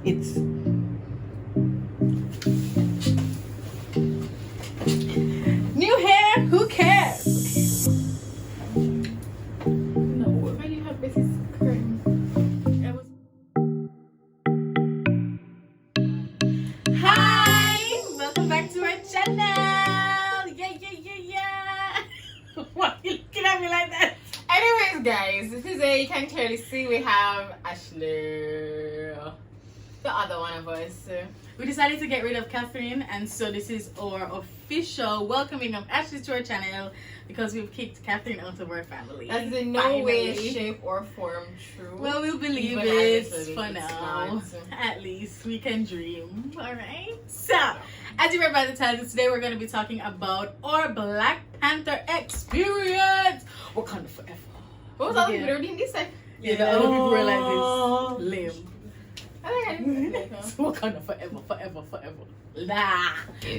it. New hair, who cares? No, why do you have this curtain? Hi, welcome back to our channel. Yeah. Why are you looking at me like that? Anyways, guys, today you can clearly see we have Ashley, the other one of us. We decided to get rid of Catherine, and so this is our official welcoming of Ashley to our channel because we've kicked Catherine out of our family. That's in no way, shape, or form true. Well, we'll believe Even it honestly, for it's now. not. At least we can dream. Alright? So, as you read by the title, today we're going to be talking about our Black Panther experience. Wakanda Forever. What was all the people doing this? Yeah, the other people were like this. Lame. I think I didn't Wakanda forever. Nah.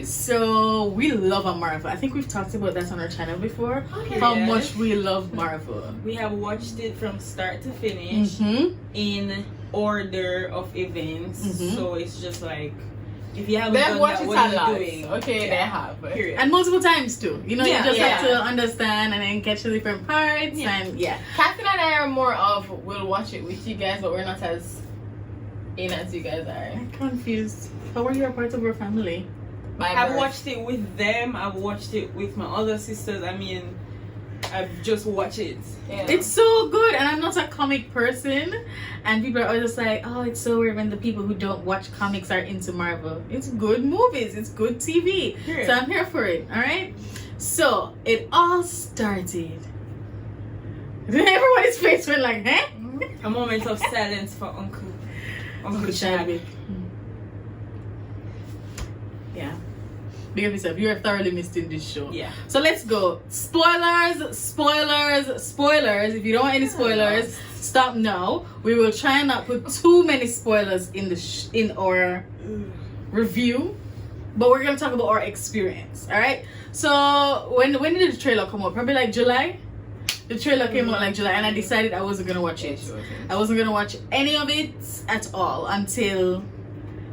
So we love a Marvel. I think we've talked about that on our channel before. Okay. How Yes. much we love Marvel. We have watched it from start to finish in order of events. Mhm. So it's just like, if you haven't They've done watched that, it what a are lot. you doing? Okay, Yeah. they have. Period. And multiple times too. You know, Yeah, you just have yeah. to understand and then catch the different parts. Yeah. And yeah. Catherine and I are more of we'll watch it with you guys, but we're not as in as you guys are. I'm confused. How are you a part of our family? By I've birth. watched it with them. I've watched it with my other sisters. I mean, I've just watched it. Yeah. It's so good, and I'm not a comic person, and people are always just like, oh, it's so weird when the people who don't watch comics are into Marvel. It's good movies, it's good TV, Period. so I'm here for it. All right, so it all started. Everybody's face went like, huh? A moment of silence for Uncle Chadwick. Yeah. Big up yourself. You are thoroughly missed in this show. Yeah. So let's go. Spoilers. If you don't want any spoilers, stop now. We will try and not put too many spoilers in the in our review, but we're gonna talk about our experience. All right. So when did the trailer come out? Probably like July. The trailer came out like July, and I decided I wasn't gonna watch it. I wasn't gonna watch any of it at all until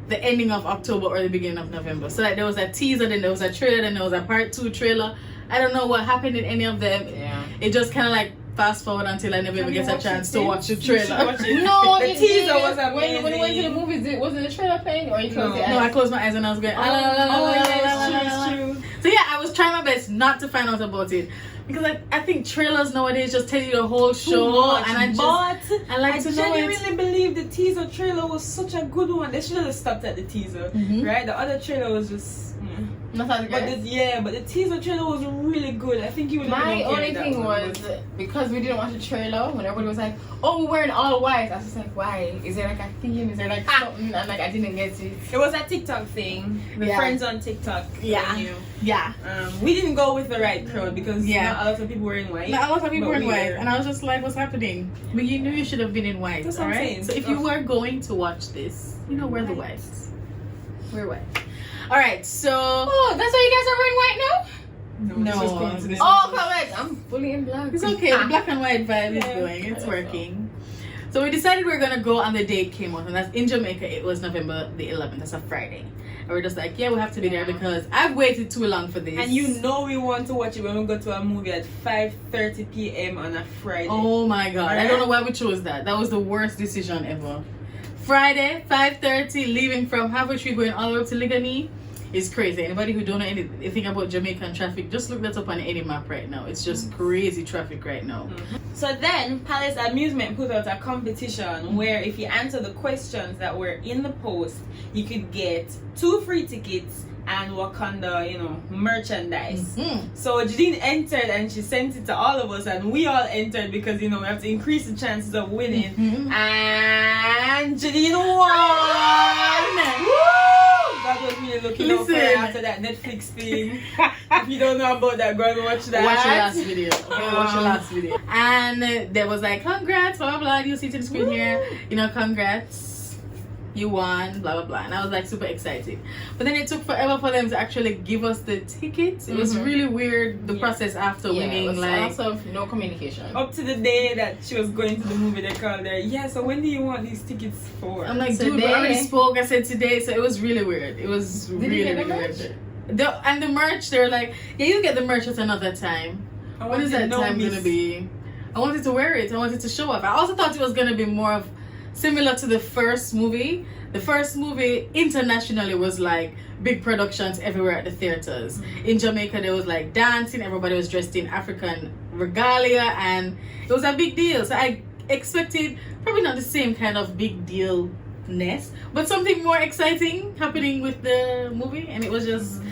the ending of October or the beginning of November. So like there was a teaser, then there was a trailer, then there was a part 2 trailer. I don't know what happened in any of them. Yeah. It just kind of like fast forward until I never even get a chance to watch the You should trailer. watch it. No, The it teaser did. was When you went to the amazing. movies, wasn't the trailer playing or you closed your No, I eyes? closed my eyes and I was going. Oh, yeah, it's true. So yeah, I was trying my best not to find out about it because I think trailers nowadays just tell you the whole show, and I like to know it. genuinely believe the teaser trailer was such a good one. They should have stopped at the teaser, right? The other trailer was just. Not as But good. but the teaser trailer was really good. I think you would. My only thing was because we didn't watch the trailer when everybody was like, "Oh, we're wearing all white." I was just like, "Why? Is there like a theme? Is there like something?" And like I didn't get it. it was a TikTok thing. The Yeah. friends on TikTok. Yeah. You. Yeah. We didn't go with the right crowd because Yeah. not a lot of people were in white. Not a lot of people but were in we white, were. and I was just like, "What's happening?" But you knew you should have been in white, That's what all I'm right? saying. So if you were going to watch this, you know we're the White. whites. We're white. All right, so Oh, that's why you guys are wearing white now? No. this was coincidence. Oh, correct. I'm fully in black. it's okay. The black and white vibe is Yeah. going. It's Yeah, working. So we decided we are gonna go on the day it came out, and that's in Jamaica. It was November the 11th. That's a Friday, and we're just like, yeah, we have to be there Yeah. because I've waited too long for this. And you know we want to watch it when we go to a movie at 5:30 p.m. on a Friday. Oh my god! I don't know why we chose that. That was the worst decision ever. Friday, 5:30, leaving from Halfway Tree going all the way up to Ligani is crazy. Anybody who don't know anything about Jamaican traffic, just look that up on any map right now. It's just crazy traffic right now. So then Palace Amusement put out a competition where if you answer the questions that were in the post, you could get 2 free tickets and Wakanda, merchandise. So Jadine entered and she sent it to all of us, and we all entered because we have to increase the chances of winning. And Jadine won! Woo! God was really looking out for her Listen. after that Netflix thing. If you don't know about that, go and watch that. Watch your last video. Okay, watch your last video. And there was like, congrats, blah blah blah. You see to the screen here. Congrats. you won, blah blah blah. And I was like super excited. But then it took forever for them to actually give us the tickets. It was really weird, the process after winning. It was Like lots of no communication. Up to the day that she was going to the movie, they called her. Yeah, so when do you want these tickets for? I'm like, dude, we Today. already spoke. I said today, so it was really weird. It was Did really, you get the really merch? weird. And the merch, they're like, yeah, you get the merch at another time. When is that time gonna be? I wanted to wear it. I wanted to show up. I also thought it was gonna be more of similar to the first movie. The first movie internationally was like big productions everywhere at the theaters. In Jamaica, there was like dancing. Everybody was dressed in African regalia, and it was a big deal. So I expected probably not the same kind of big deal-ness, but something more exciting happening with the movie, and it was just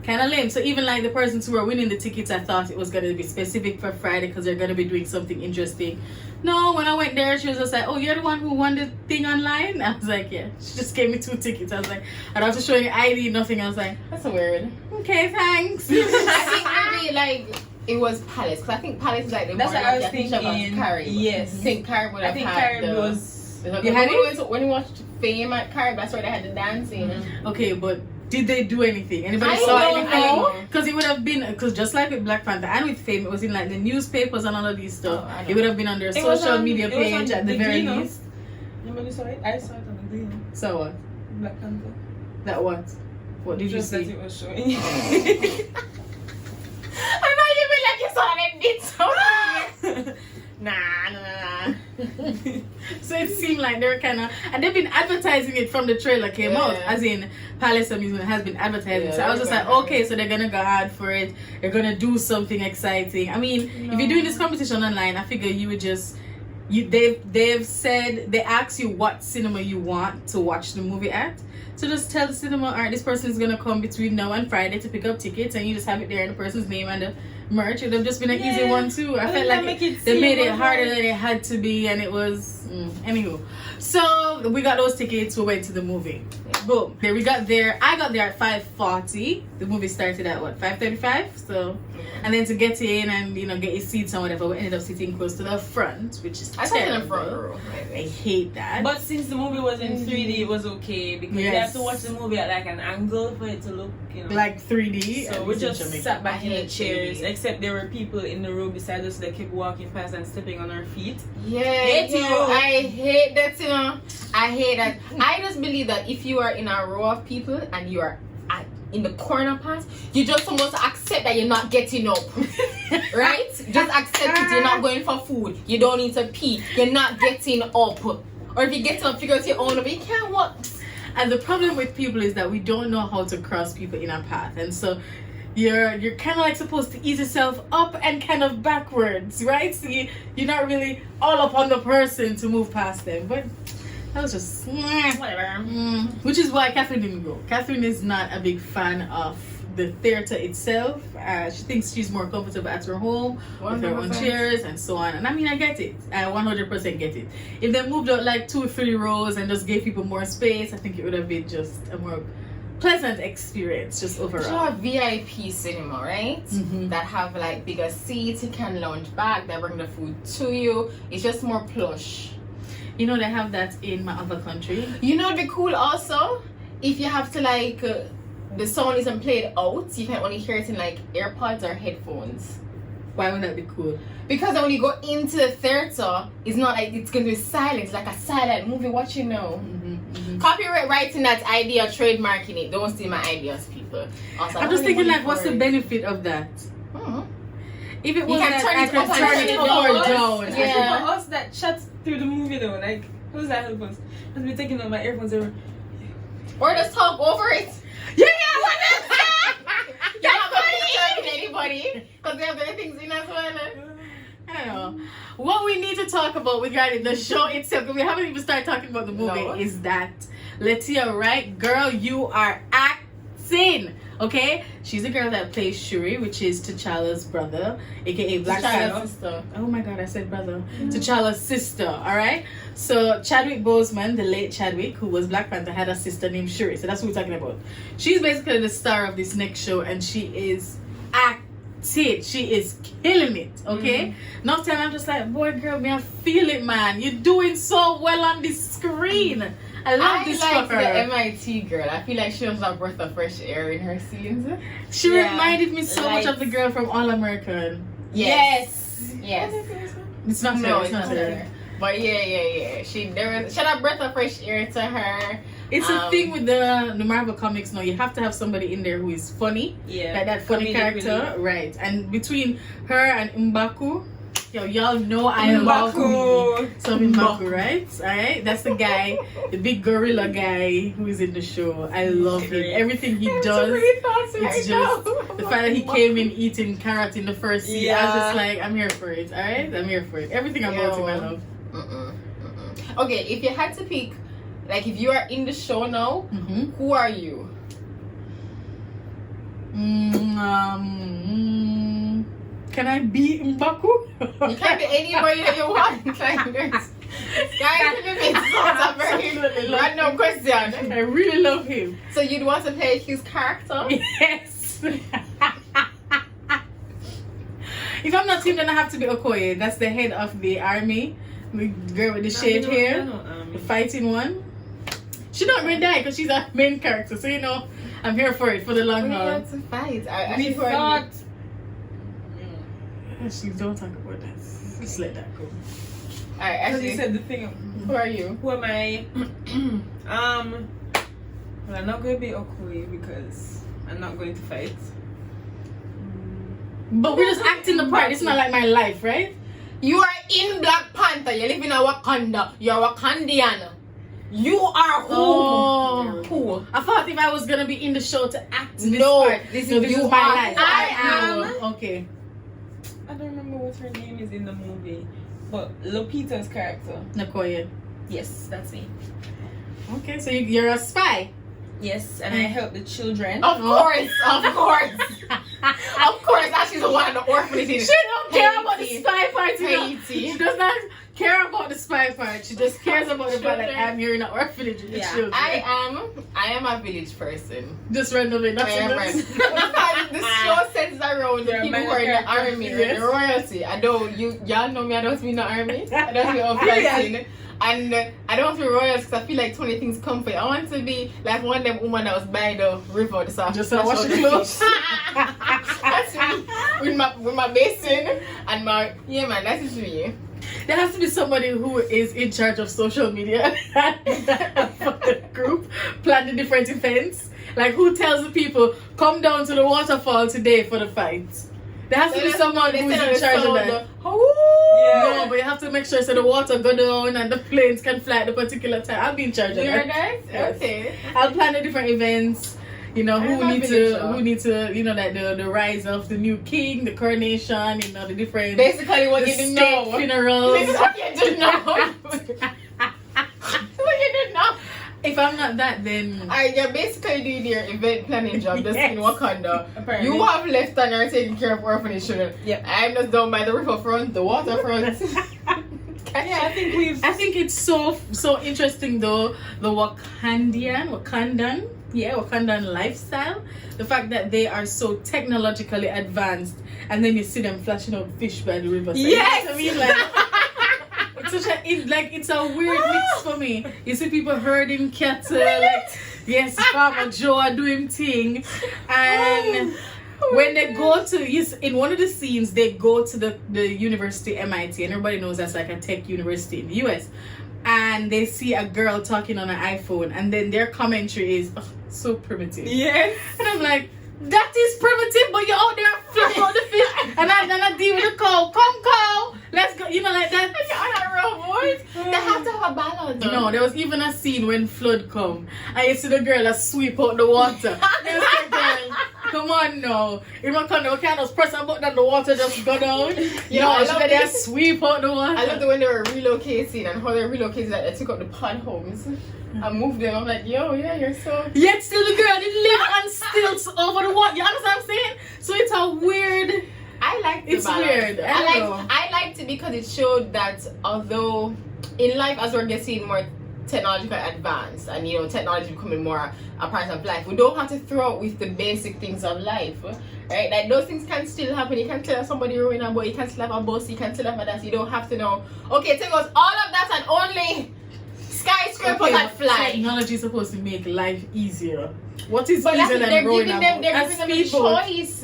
kind of lame. So even like the persons who were winning the tickets, I thought it was going to be specific for Friday because they're going to be doing something interesting. No, when I went there, she was just like, oh, you're the one who won the thing online? I was like, yeah. She just gave me 2 tickets. I was like, I don't have to show any ID, nothing. I was like, That's so weird. okay, thanks. I think maybe like it was Palace, because I think Palace is like the That's more what I was like, feature of thinking. Carib. Yes. I think Carib would have I think had Carib the, was. You had it? when we watched Fame at Carib, that's where they had the dancing. Okay, but did they do anything? Anybody I saw don't know. anything? Because it would have been, because just like with Black Panther and with Fame, it was in like the newspapers and all of these stuff. Oh, I don't It would have been on their It was social on- media it was page on at the the very Gino. least. Nobody saw it? I saw it on the Glean. So what? Black Panther. That what? What did Just you that see? it was showing. I thought you meant like you saw that they did something. Nah. So it seemed like they were kind of, and they've been advertising it from the trailer came out, Yeah. as in Palace Amusement has been advertising. Yeah, So I was just they're like, gonna- okay, so they're gonna go hard for it. They're gonna do something exciting. I mean, if you're doing this competition online, I figure you would just, they've said, they ask you what cinema you want to watch the movie at. So just tell the cinema, all right, this person is gonna come between now and Friday to pick up tickets, and you just have it there in the person's name and the merch. It would have just been an easy Yeah. one too. I I felt think like that make it they made it seem harder like- than it had to be, and it was anywho. So we got those tickets. We went to the movie. Boom. There we got there. I got there at 5:40. The movie started at what, 5:35? So, and then to get in and get your seats and whatever, we ended up sitting close to the front, which is I sat in the terrible. front row. I hate that. But since the movie was in 3D, it was okay because you have Yes. to watch the movie at like an angle for it to look, like 3D. So at we least in just Jamaica. sat back I in the hate chairs, 3D. except there were people in the row beside us that kept walking past and stepping on our feet. Yeah, Hate yo, you. I hate that, I hate that. I just believe that if you are in a row of people and you are in the corner part, you just supposed to accept that you're not getting up. Right? Just accept it. You're not going for food. You don't need to pee. You're not getting up. Or if you get up, figure out your own, but you can't walk. And the problem with people is that we don't know how to cross people in our path, and so you're kind of like supposed to ease yourself up and kind of backwards, right? So you're not really all up on the person to move past them. But that was just Whatever. which is why Catherine didn't go. Catherine is not a big fan of the theater itself. She thinks she's more comfortable at her home with her own 100%. chairs and so on. And I mean, I get it. I 100% get it. If they moved out like 2 or 3 rows and just gave people more space, I think it would have been just a more pleasant experience, just You overall. know, a VIP cinema, right? Mhm. That have like bigger seats, you can lounge back, they bring the food to you. It's just more plush. You know, they have that in my other country. You know, it'd be cool also if you have to like the sound isn't played out, you can only hear it in like AirPods or headphones. Why would that be cool? Because when you go into the theater, it's not like it's gonna be silent. It's like a silent movie watching now. Copyright writing that idea, trademarking it. Don't steal my ideas, people. Also, I'm just thinking, like, what's the benefit of that? If it was can that turn I it could up and turn turn it it up down. or down. Especially Yeah. for us that chats through the movie though, like who's that help us? I've been taking out my earphones over. Or just talk over it. Yeah, You're not going to disturb anybody because they have their things in as well. I don't know. What we need to talk about regarding the show itself, because we haven't even started talking about the movie, No. is that Letia Wright, girl, you are acting. Okay? She's the girl that plays Shuri, which is T'Challa's brother, aka Black Panther. sister. Oh my god, I said brother. T'Challa's sister, alright? So Chadwick Boseman, the late Chadwick, who was Black Panther, had a sister named Shuri. So that's what we're talking about. She's basically the star of this next show, and she is acting. it. She is killing it. Okay. Enough time I'm just like, boy, girl, me I feel it, man. You're doing so well on the screen. I love this like for the her. MIT girl. I feel like she was a breath of fresh air in her scenes. She Yeah. reminded me so much Like- of the girl from All American. Yes. Yes. It's not No, her. it's not her. her. But yeah. She had a breath of fresh air to her. It's a thing with the Marvel comics now. You have to have somebody in there who is funny, Yeah. like that funny Comedic character, relief. right? And between her and M'Baku, y'all know I love me M'Baku. some M'Baku, right? All right, that's the guy, the big gorilla guy who is in the show. I love him. Great. Everything he does. It's just the fact that he came in eating carrot in the first scene. I was just like, I'm here for it. All right, I'm here for it. Everything about him, I love. Okay, if you had to pick, like if you are in the show now, who are you? Can I be M'Baku? You can be anybody that you want. Like, guys, very random question. I really love him. So you'd want to play his character? Yes. If I'm not him, then I have to be Okoye. That's the head of the army. The girl with the shaved hair. The fighting one. She not really die because she's a main character. So, you know, I'm here for it for the long We haul. had to fight. We thought. Actually, don't talk about that. Just let that go. Alright, As you actually, said, the thing. who are you? Who am I? Well, I'm not going to be Okoye because I'm not going to fight. But we're just acting the part. It's not like my life, right? You are in Black Panther. You live in a Wakanda. You're Wakandian. You are who? Oh. Who? I thought if I was gonna be in the show to act this No, part, this so is this you is my are life. who I am. Okay. I don't remember what her name is in the movie, but Lupita's character. Nakoya. Yes, that's me. Okay, so you're a spy. Yes, and I help the children. Of course. Of course, that she's the one in the orphanage. She don't care about the Haiti. spy part. You know? Haiti. She does not care about the spy part. She just cares about the fact that I'm here in an orphanage with the Yeah. children. I am a village person. Just randomly, I nothing am else. right. The show centers around the You're a people who minor are in the character. army, Yes. the royalty. I don't, y'all know me, I don't be in the army. I don't be on fighting. And I don't want to be royalty because I feel like 20 things come for you. I want to be like one of them women that was by the river. Just wash your clothes. That's me. With my basin and my, yeah man, that is me. There has to be somebody who is in charge of social media for the group, plan the different events. Like who tells the people, come down to the waterfall today for the fight. There has to be someone who's in charge of that. No, but you have to make sure so the water go down and the planes can fly at the particular time. I'll be in charge of You're that. guys? Yes. Okay. I'll plan the different events. You know, I'm who a need village to, you know, like the rise of the new king, the coronation, you know, the different Basically what the you didn't state know. funerals. This is what you didn't know. What you didn't know. If I'm not that, then You're basically doing your event planning job just in Wakanda. Apparently. You have left and are taking care of orphanage children. Yep. I'm just down by the riverfront, the waterfront. Yeah, I think it's so interesting though, the Wakandan lifestyle. The fact that they are so technologically advanced, and then you see them flashing out fish by the river. Yes! You know what I mean? Like, it's a weird mix for me. You see people herding cattle, like yes, Farmer Joe are doing thing, and when they go to in one of the scenes, they go to the university MIT, and everybody knows that's like a tech university in the US. And they see a girl talking on an iPhone, and then their commentary is so primitive. yes. And I'm like, that is primitive, but you're out there flipping out the fish, and I deal with the cow. Come cow, let's go. You know, like that. On a real voice. They have to have a balance. No, there was even a scene when flood come. And you see the girl that sweep out the water. You see, girl, come on now. In Wakanda, we can't just press a button and the water just go down. Yeah, I No, she love got there this. sweep out the water. I loved it when they were relocating and how they relocated that they took up the pod homes and moved them. I'm like, yo, yeah, you're so. Yet still the girl didn't live on stilts over the water. You understand what I'm saying? So it's a weird. I liked the It's balance. weird. I know. I liked it because it showed that although in life as we're getting more technological advance and technology becoming more a part of life, we don't have to throw out with the basic things of life, right? Like those things can still happen. You can tell somebody you're in a boy, you can still have a bus, you can still have a that. You don't have to know, okay, take us all of that and only skyscrapers that fly. Technology is supposed to make life easier. What is but easier than growing up? They're giving them a choice.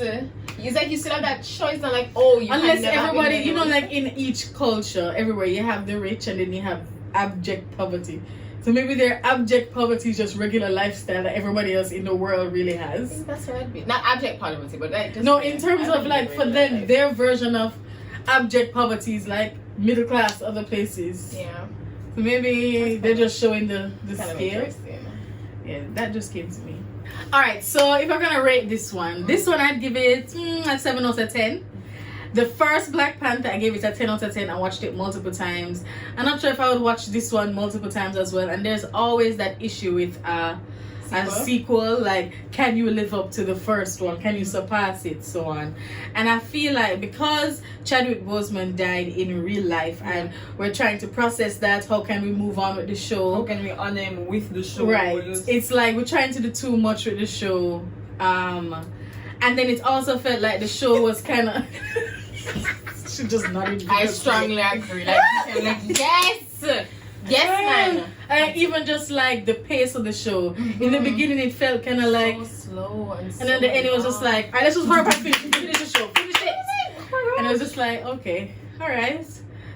It's like you still have that choice, not like, oh, you unless can never everybody, like in each culture, everywhere you have the rich and then you have abject poverty. So maybe their abject poverty is just regular lifestyle that everybody else in the world really I has. think that's what it'd be. Not abject poverty, but like just No, in terms of like for them, their version of abject poverty is like middle class other places. Yeah. So maybe they're just showing the Kind of scale. interesting. Yeah, that just came to me. Alright, so if I'm gonna rate this one I'd give it a 7 out of 10. The first Black Panther, I gave it a 10 out of 10. I watched it multiple times. I'm not sure if I would watch this one multiple times as well. And there's always that issue with a sequel. Like, can you live up to the first one? Can you surpass it? So on. And I feel like because Chadwick Boseman died in real life and we're trying to process that, how can we move on with the show? How can we honor him with the show? Right. It's like we're trying to do too much with the show. And then it also felt like the show was kind of... She just nodded. I strongly agree. Like yes, man. And even just like the pace of the show. In the beginning, it felt kind of like so slow, and then the end it was just like, alright, let's just hurry up and finish the show, finish it. And it was just like, okay, all right.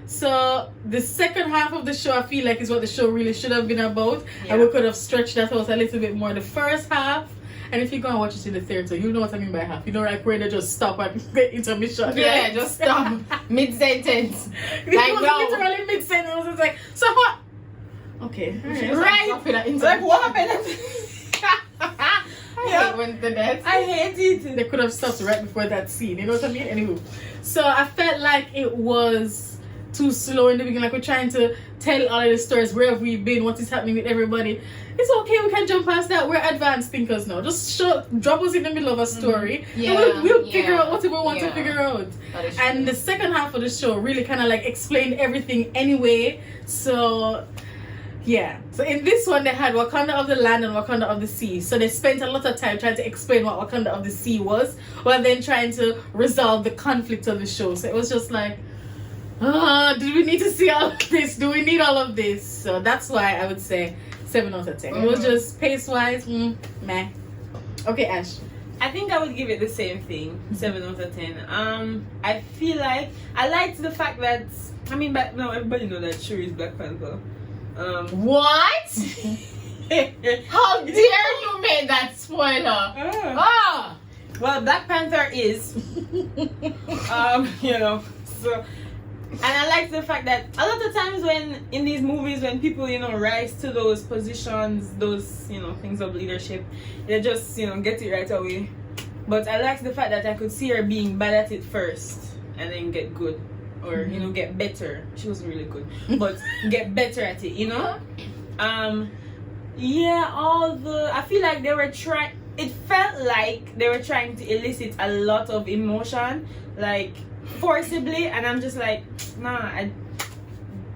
So the second half of the show, I feel like is what the show really should have been about, and we could have stretched that out a little bit more. The first half. And if you go and watch it in the theater, you know what I mean by half. You know, like where they just stop and get intermission. Yeah, right? Just stop mid-sentence. It was literally mid-sentence. It's like, so what? Okay. Right. It's like, what happened? I hate it. They could have stopped right before that scene. You know what I mean? Anywho. So I felt like it was too slow in the beginning. Like we're trying to tell all of the stories. Where have we been? What is happening with everybody? It's okay, we can jump past that. We're advanced thinkers now. Just drop us in the middle of a story. Yeah, and we'll figure out whatever we want to figure out. And the second half of the show really kind of like explained everything anyway. So yeah. So in this one they had Wakanda of the land and Wakanda of the sea. So they spent a lot of time trying to explain what Wakanda of the sea was, while then trying to resolve the conflict of the show. So it was just like, did we need to see all of this? Do we need all of this? So that's why I would say 7 out of 10. It was just pace-wise, meh. Okay, Ash. I think I would give it the same thing, 7 out of 10. I feel like I liked the fact that but no, everybody know that Shuri is Black Panther. What? How dare you make that spoiler? Well, Black Panther is, so. And I like the fact that a lot of times when in these movies, when people rise to those positions, those things of leadership, they just get it right away. But I like the fact that I could see her being bad at it first and then get good, or get better. She wasn't really good, but get better at it. I feel like they were trying. It felt like they were trying to elicit a lot of emotion, like forcibly, and I'm just like, nah.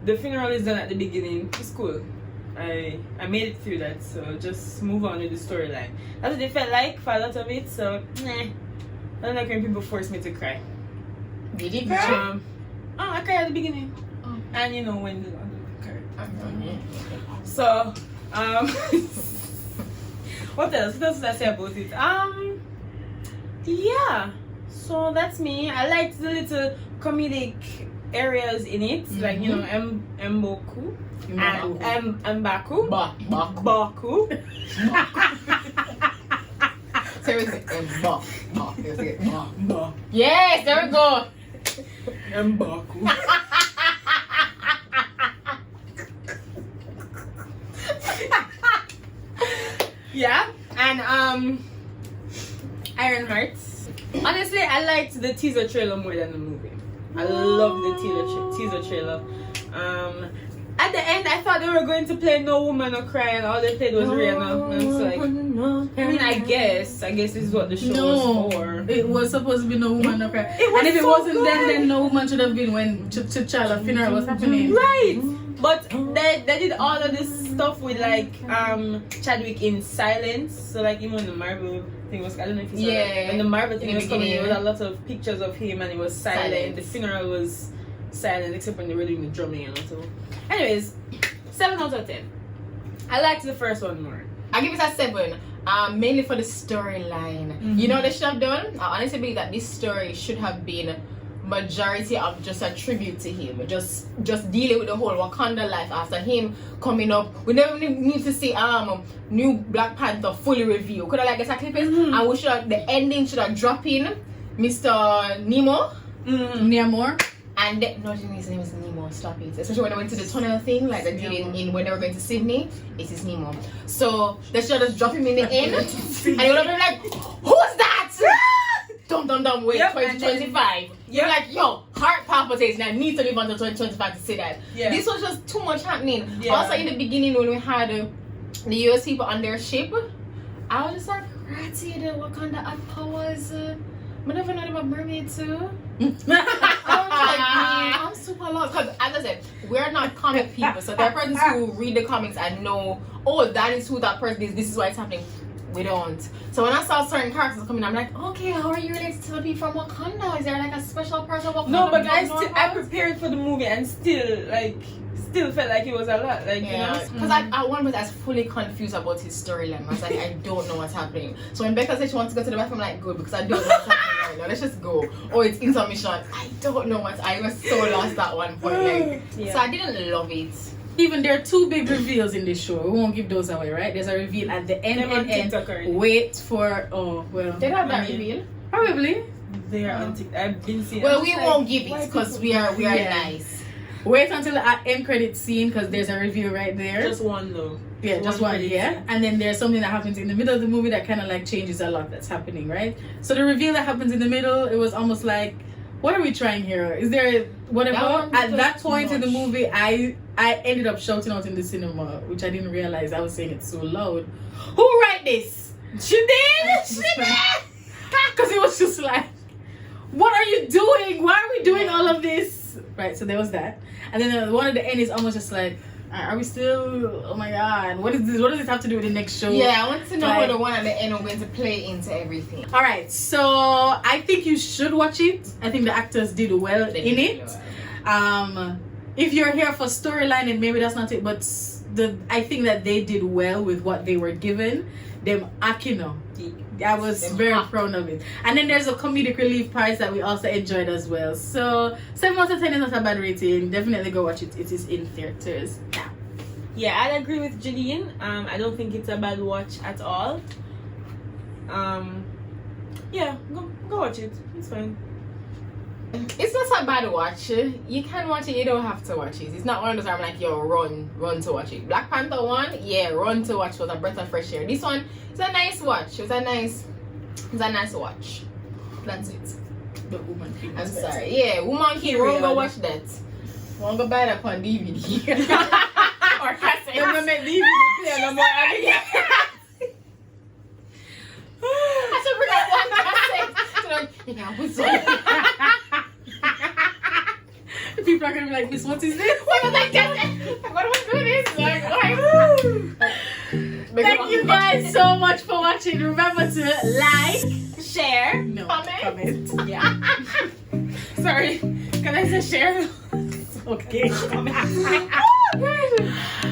The funeral is done at the beginning. It's cool. I made it through that, so just move on with the storyline. That's what it felt like for a lot of it. So nah. I don't like when people force me to cry. Did you cry? I cried at the beginning. And when the cry. So what else? What else did I say about it? Yeah. So that's me. I liked the little comedic areas in it, like Mboku and Mbaku. Baku. Yes, there we go. Mbaku. Yeah, and Ironheart. Honestly, I liked the teaser trailer more than the movie. I love the teaser trailer. At the end, I thought they were going to play No Woman No Cry, and all they played was Rihanna. And it's like, I guess this is what the show was for. It was supposed to be No Woman No Cry. And if it wasn't then No Woman should have been when T'Challa funeral was happening. Right. But they did all of this stuff with like Chadwick in silence. So like even when the Marvel thing was, I don't know if you saw that. When the Marvel thing was coming, there was a lot of pictures of him and it was silent. The funeral was silent except when they were doing the drumming and so. Anyways, 7 out of 10. I liked the first one more. I give it a 7. Mainly for the storyline. You know what they should have done? I honestly believe that this story should have been majority of just a tribute to him. Just dealing with the whole Wakanda life after him coming up. We never need to see new Black Panther fully revealed. Could I like get a clip and we should have, the ending should have dropped in Mr. Nemo. Namor. And no, his name is Nemo. Stop it. Especially when I went to the tunnel thing, like they did in when they were going to Sydney. It is Nemo. So they should just drop him in the end, and you would have been like, "Who's that?" Dum. Wait, 2025. You're like, yo, heart palpitates. And I need to live until 2025 to say that. Yeah. This was just too much happening. Yeah. Also, in the beginning when we had the US people on their ship, I was just like, ratty, the Wakanda had powers. I never know about mermaid too. I'm super lost because, as I said, we're not comic people, so there are persons who read the comics and know, oh, that is who that person is. This is why it's happening. We don't. So when I saw certain characters coming, I'm like, okay, how are you related to the people from Wakanda? Is there like a special person Wakanda? No, but I prepared for the movie and still felt like it was a lot. Like, you know, because I one was as fully confused about his storyline. I was like, I don't know what's happening. So when Becca said she wants to go to the bathroom, I'm like, good, because I don't know what's happening right now. Let's just go. Oh, it's intermission. I don't know what. I was so lost at one point. Like, so I didn't love it. Even there are 2 big reveals in this show. We won't give those away, right? There's a reveal at the end. Wait for They don't have that reveal. Probably. They are on TikTok. I've been seeing. Well, we won't give it because we are nice. Wait until the end credit scene because there's a reveal right there. Just one though. Yeah, just one. Yeah, and then there's something that happens in the middle of the movie that kind of like changes a lot that's happening, right? So the reveal that happens in the middle, it was almost like, what are we trying here? Is there whatever? At that point in the movie, I ended up shouting out in the cinema, which I didn't realize I was saying it so loud. Who write this? She did. She did. Because it was just like, what are you doing? Why are we doing all of this? Right. So there was that, and then one at the end is almost just like, are we still? Oh my God! What is this? What does this have to do with the next show? Yeah, I want to know where the one at the end are going to play into everything. All right, so I think you should watch it. I think the actors did well in it. If you're here for storyline, and maybe that's not it, but I think that they did well with what they were given. Them Akino. I was very proud of it. And then there's a comedic relief parts that we also enjoyed as well. So 7 out of 10 is not a bad rating. Definitely go watch it. It is in theaters now. Yeah, I'd agree with Jeline. I don't think it's a bad watch at all. Yeah, go watch it. It's fine. It's not a bad watch. You can watch it, you don't have to watch it. It's not one of those I'm like, yo, run to watch it. Black Panther 1, yeah, run to watch, was a breath of fresh air. This one, it's a nice watch. It's a nice watch. That's it. The Woman King. I'm sorry. Yeah, Woman King, run go watch that. Run go buy that on DVD. Or cassette. Don't make DVD play no more. I should bring out one cassette. So like, you know, what's people are gonna be like, Miss, what is this? What was I just? What am I doing this? Like, thank you guys so much for watching. Remember to like, share, comment. Yeah. Sorry, can I say share? Okay.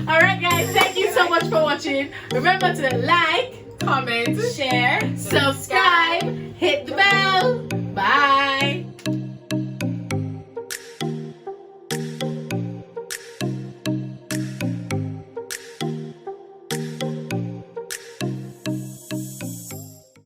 Alright guys, thank you so much for watching. Remember to like, comment, share, subscribe, hit the bell.